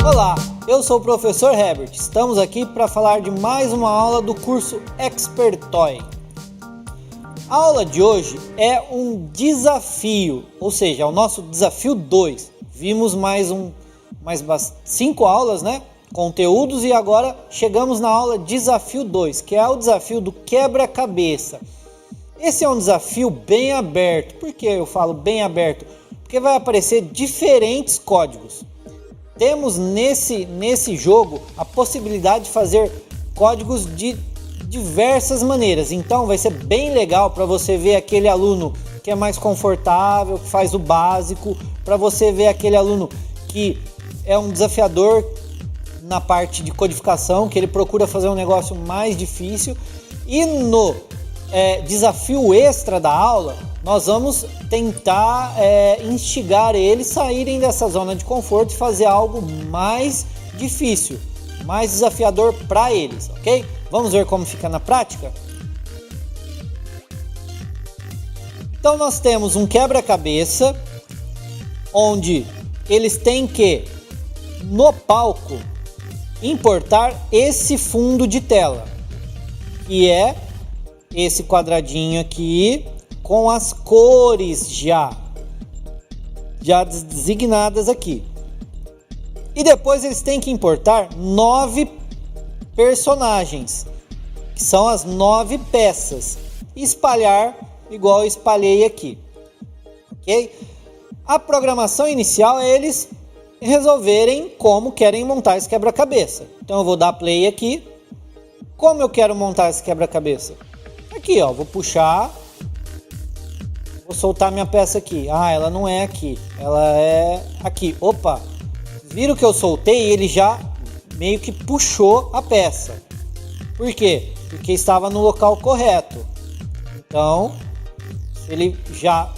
Olá, eu sou o professor Herbert. Estamos aqui para falar de mais uma aula do curso Expertoy. A aula de hoje é um desafio, ou seja, é o nosso desafio 2. Vimos mais 5 aulas, né? Conteúdos, e agora chegamos na aula desafio 2, que é o desafio do quebra-cabeça. Esse é um desafio bem aberto. Por que eu falo bem aberto? Porque vai aparecer diferentes códigos. Temos nesse jogo a possibilidade de fazer códigos de diversas maneiras. Então vai ser bem legal para você ver aquele aluno que é mais confortável, que faz o básico, para você ver aquele aluno que é um desafiador na parte de codificação, que ele procura fazer um negócio mais difícil. E no desafio extra da aula, nós vamos tentar instigar eles a saírem dessa zona de conforto e fazer algo mais difícil, mais desafiador para eles, ok? Vamos ver como fica na prática? Então nós temos um quebra-cabeça onde eles têm que, no palco, importar esse fundo de tela, que é esse quadradinho aqui com as cores já designadas aqui. E depois eles têm que importar 9 personagens, que são as 9 peças, e espalhar igual eu espalhei aqui, ok? A programação inicial é eles resolverem como querem montar esse quebra-cabeça. Então eu vou dar play aqui. Como eu quero montar esse quebra-cabeça? Aqui, ó, vou puxar, vou soltar minha peça aqui. Ah, ela não é aqui, ela é aqui. Opa, viram que eu soltei? Ele já meio que puxou a peça. Por quê? Porque estava no local correto. Então, se ele já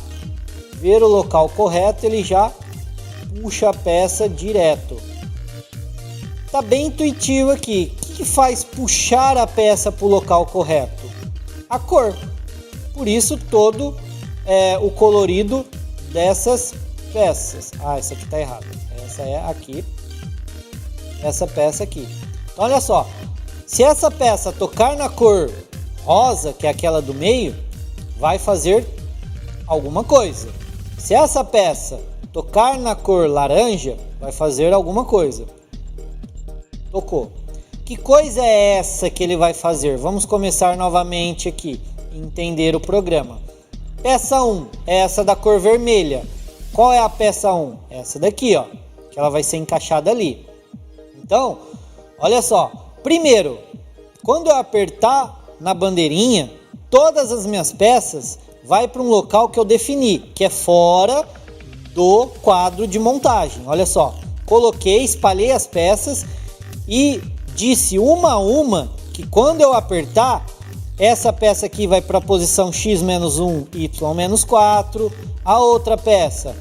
ver o local correto, ele já puxa a peça direto. Tá bem intuitivo aqui. O que faz puxar a peça para o local correto? A cor. Por isso todo o colorido dessas peças. Ah, essa aqui tá errada. Essa é aqui. Essa peça aqui. Então, olha só. Se essa peça tocar na cor rosa, que é aquela do meio, vai fazer alguma coisa. Se essa peça tocar na cor laranja, vai fazer alguma coisa. Tocou. Que coisa é essa que ele vai fazer? Vamos começar novamente aqui, entender o programa. Peça 1 é essa da cor vermelha. Qual é a peça 1? Essa daqui, ó, que ela vai ser encaixada ali. Então, olha só. Primeiro, quando eu apertar na bandeirinha, todas as minhas peças vai para um local que eu defini, que é fora do quadro de montagem. Olha só, coloquei, espalhei as peças e disse uma a uma que quando eu apertar, essa peça aqui vai para a posição x-1, y-4, a outra peça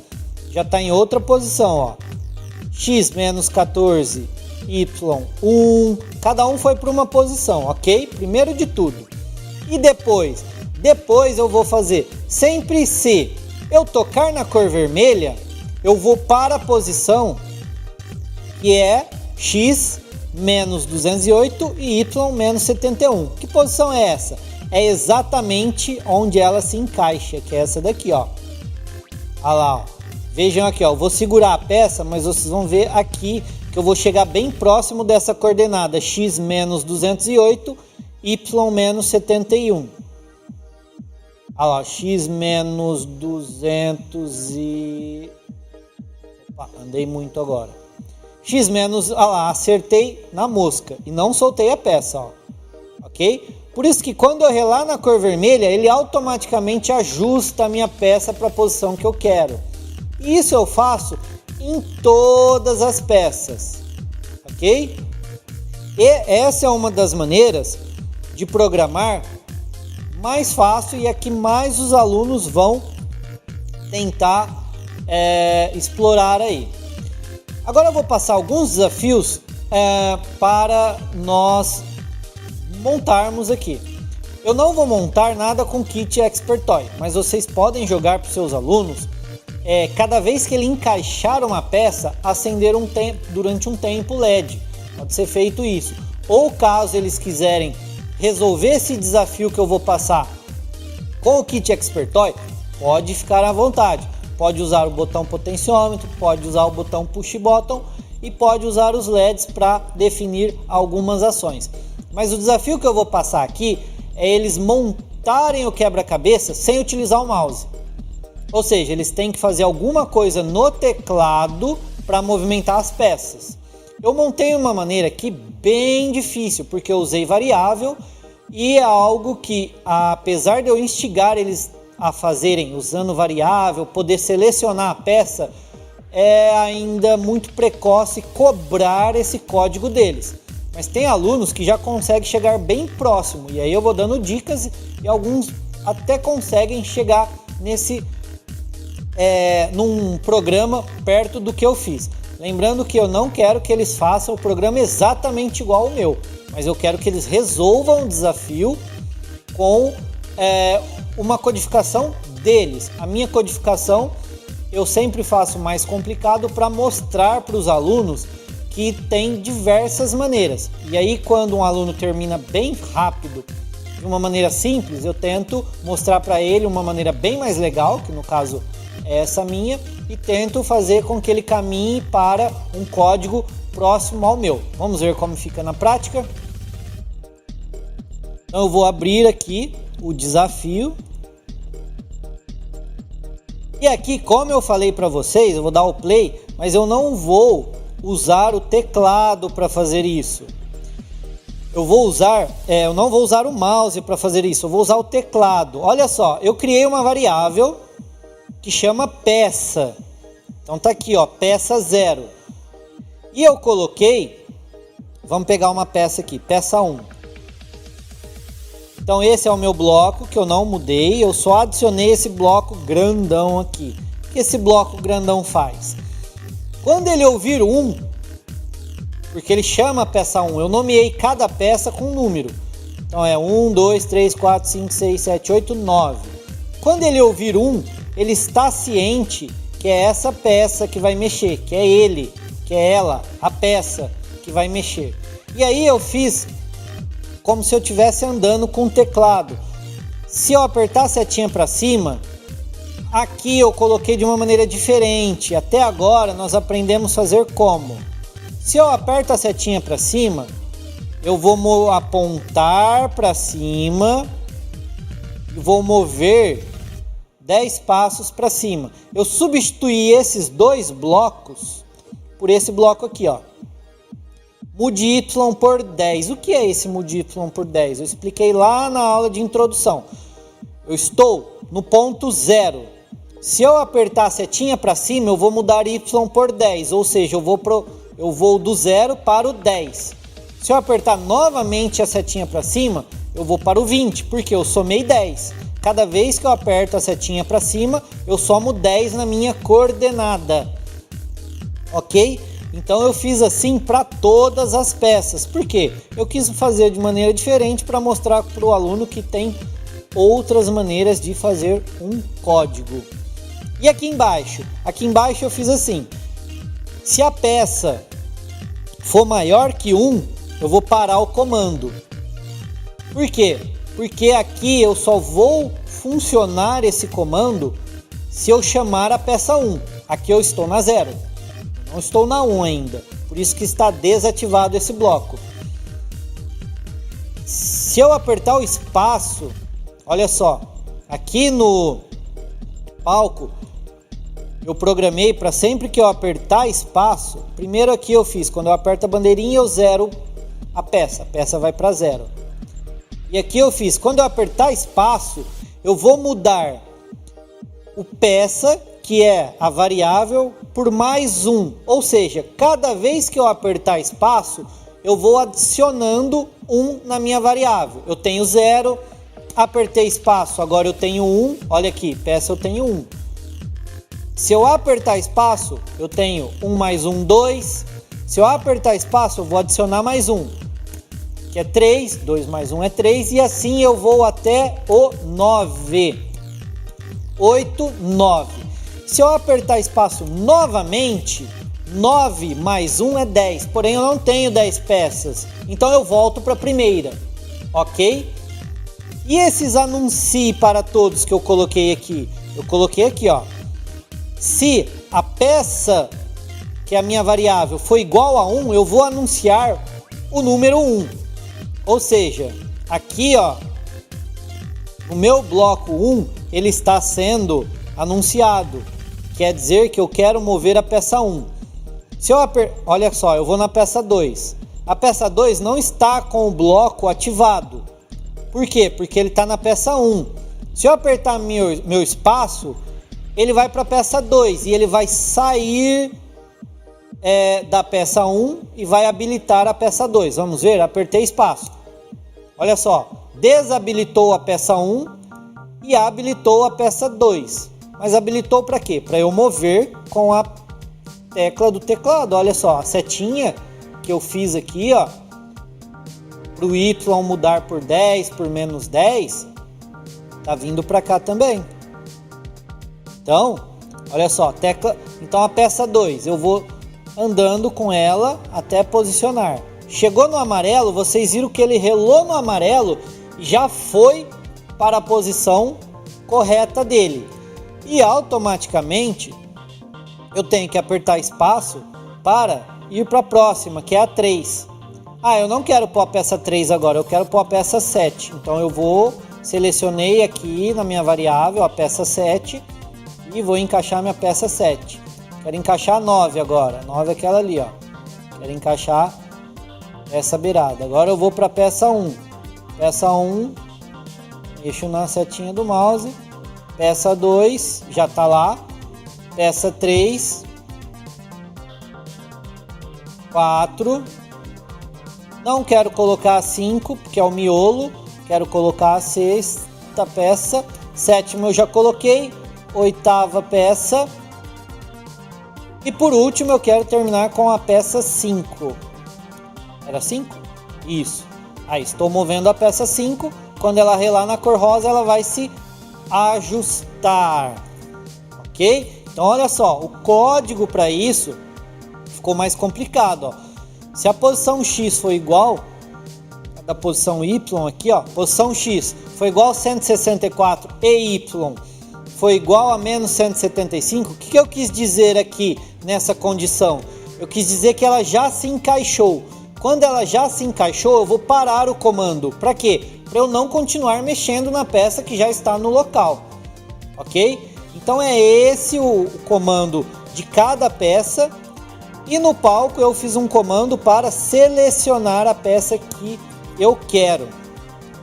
já está em outra posição, ó, x-14, y1, cada um foi para uma posição, ok? Primeiro de tudo. E depois eu vou fazer, sempre se eu tocar na cor vermelha, eu vou para a posição que é x menos 208 e y menos 71. Que posição é essa? É exatamente onde ela se encaixa, que é essa daqui, ó. Olha lá, ó. Vejam aqui, ó. Eu vou segurar a peça, mas vocês vão ver aqui que eu vou chegar bem próximo dessa coordenada, x menos 208, y menos 71. Olha lá, x menos 200 e... Opa, andei muito agora. X menos, olha lá, acertei na mosca e não soltei a peça, ó. Ok? Por isso que quando eu relar na cor vermelha, ele automaticamente ajusta a minha peça para a posição que eu quero. Isso eu faço em todas as peças, ok? E essa é uma das maneiras de programar mais fácil e a que mais os alunos vão tentar explorar aí. Agora eu vou passar alguns desafios para nós montarmos aqui. Eu não vou montar nada com kit Expert Toy, mas vocês podem jogar para os seus alunos, cada vez que ele encaixar uma peça, acender durante um tempo LED. Pode ser feito isso. Ou caso eles quiserem resolver esse desafio que eu vou passar com o kit Expert Toy, pode ficar à vontade. Pode usar o botão potenciômetro, pode usar o botão push button e pode usar os LEDs para definir algumas ações. Mas o desafio que eu vou passar aqui é eles montarem o quebra-cabeça sem utilizar o mouse. Ou seja, eles têm que fazer alguma coisa no teclado para movimentar as peças. Eu montei uma maneira aqui bem difícil, porque eu usei variável e é algo que, apesar de eu instigar eles a fazerem usando variável, poder selecionar a peça, é ainda muito precoce cobrar esse código deles. Mas tem alunos que já conseguem chegar bem próximo, e aí eu vou dando dicas e alguns até conseguem chegar num programa perto do que eu fiz. Lembrando que eu não quero que eles façam o programa exatamente igual ao meu, mas eu quero que eles resolvam o desafio com uma codificação deles. A minha codificação eu sempre faço mais complicado para mostrar para os alunos que tem diversas maneiras. E aí quando um aluno termina bem rápido, de uma maneira simples, eu tento mostrar para ele uma maneira bem mais legal, que no caso é essa minha, e tento fazer com que ele caminhe para um código próximo ao meu. Vamos ver como fica na prática. Então eu vou abrir aqui o desafio. E aqui, como eu falei para vocês, eu vou dar o play, mas eu não vou usar o teclado para fazer isso. Eu não vou usar o mouse para fazer isso, eu vou usar o teclado. Olha só, eu criei uma variável que chama peça. Então tá aqui, ó, peça 0. E eu coloquei, vamos pegar uma peça aqui, peça 1. Então esse é o meu bloco que eu não mudei, eu só adicionei esse bloco grandão aqui. O que esse bloco grandão faz? Quando ele ouvir 1, porque ele chama a peça 1, eu nomeei cada peça com um número. Então é 1, 2, 3, 4, 5, 6, 7, 8, 9. Quando ele ouvir 1, ele está ciente que é essa peça que vai mexer, que é ele, que é ela, a peça que vai mexer. E aí eu fiz como se eu estivesse andando com o teclado. Se eu apertar a setinha para cima, aqui eu coloquei de uma maneira diferente. Até agora nós aprendemos a fazer como. Se eu aperto a setinha para cima, eu vou apontar para cima e vou mover 10 passos para cima. Eu substituí esses dois blocos por esse bloco aqui, ó. Mude Y por 10. O que é esse mude Y por 10? Eu expliquei lá na aula de introdução. Eu estou no ponto 0. Se eu apertar a setinha para cima, eu vou mudar Y por 10. Ou seja, eu vou do 0 para o 10. Se eu apertar novamente a setinha para cima, eu vou para o 20, porque eu somei 10. Cada vez que eu aperto a setinha para cima, eu somo 10 na minha coordenada. Ok? Então eu fiz assim para todas as peças. Por quê? Eu quis fazer de maneira diferente para mostrar para o aluno que tem outras maneiras de fazer um código. E aqui embaixo eu fiz assim. Se a peça for maior que 1, eu vou parar o comando. Por quê? Porque aqui eu só vou funcionar esse comando se eu chamar a peça 1. Aqui eu estou na 0. Não estou na 1 ainda. Por isso que está desativado esse bloco. Se eu apertar o espaço, olha só. Aqui no palco, eu programei para sempre que eu apertar espaço. Primeiro aqui eu fiz, quando eu aperto a bandeirinha eu zero a peça vai para 0. E aqui eu fiz, quando eu apertar espaço, eu vou mudar o peça, que é a variável, por mais 1. Ou seja, cada vez que eu apertar espaço, eu vou adicionando 1 na minha variável. Eu tenho 0, apertei espaço, agora eu tenho 1. Olha aqui, peça eu tenho 1. Se eu apertar espaço, eu tenho 1 mais 1, 2. Se eu apertar espaço, eu vou adicionar mais 1. que é 3, 2 mais 1 é 3, e assim eu vou até o 9. 8, 9. Se eu apertar espaço novamente, 9 mais 1 é 10, porém eu não tenho 10 peças, então eu volto para a primeira, ok? E esses anuncie para todos que eu coloquei aqui? Eu coloquei aqui, ó. Se a peça, que é a minha variável, for igual a 1, eu vou anunciar o número 1. Ou seja, aqui, ó, o meu bloco 1, ele está sendo anunciado. Quer dizer que eu quero mover a peça 1. Se eu olha só, eu vou na peça 2. A peça 2 não está com o bloco ativado. Por quê? Porque ele está na peça 1. Se eu apertar meu espaço, ele vai para a peça 2 e ele vai sair da peça 1 e vai habilitar a peça 2. Vamos ver? Apertei espaço. Olha só, desabilitou a peça 1 e habilitou a peça 2. Mas habilitou para quê? Para eu mover com a tecla do teclado. Olha só, a setinha que eu fiz aqui, ó, para o Y mudar por 10, por menos 10, tá vindo para cá também. Então, olha só, tecla. Então a peça 2, eu vou andando com ela até posicionar. Chegou no amarelo, vocês viram que ele relou no amarelo e já foi para a posição correta dele. E automaticamente eu tenho que apertar espaço para ir para a próxima, que é a 3. Eu não quero pôr a peça 3 agora, eu quero pôr a peça 7. Então eu selecionei aqui na minha variável a peça 7 e vou encaixar minha peça 7. Quero encaixar a 9 agora, 9 é aquela ali, ó. Quero encaixar essa beirada. Agora eu vou para a peça 1. Peça 1, mexo na setinha do mouse. Peça 2, já está lá. Peça 3, 4. Não quero colocar a 5, porque é o miolo. Quero colocar a 6ª peça. 7ª eu já coloquei. 8ª peça. E por último eu quero terminar com a peça 5. Era 5? Isso. Aí estou movendo a peça 5. Quando ela relar na cor rosa, ela vai se ajustar. Ok? Então olha só, o código para isso ficou mais complicado, ó. Se a posição X for igual a da posição Y aqui, ó, posição X foi igual a 164 e Y foi igual a menos 175, o que eu quis dizer aqui nessa condição? Eu quis dizer que ela já se encaixou. Quando ela já se encaixou, eu vou parar o comando. Para quê? Para eu não continuar mexendo na peça que já está no local. Ok? Então é esse o comando de cada peça. E no palco eu fiz um comando para selecionar a peça que eu quero.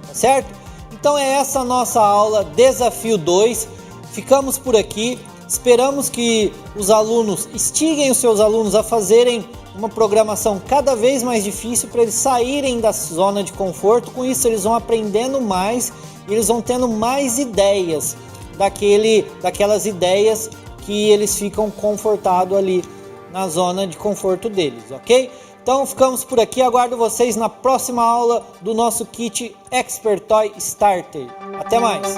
Tá certo? Então é essa a nossa aula Desafio 2. Ficamos por aqui. Esperamos que os alunos instiguem os seus alunos a fazerem uma programação cada vez mais difícil para eles saírem da zona de conforto. Com isso eles vão aprendendo mais e eles vão tendo mais ideias daquelas ideias que eles ficam confortados ali na zona de conforto deles, ok? Então ficamos por aqui, aguardo vocês na próxima aula do nosso kit Expert Toy Starter. Até mais!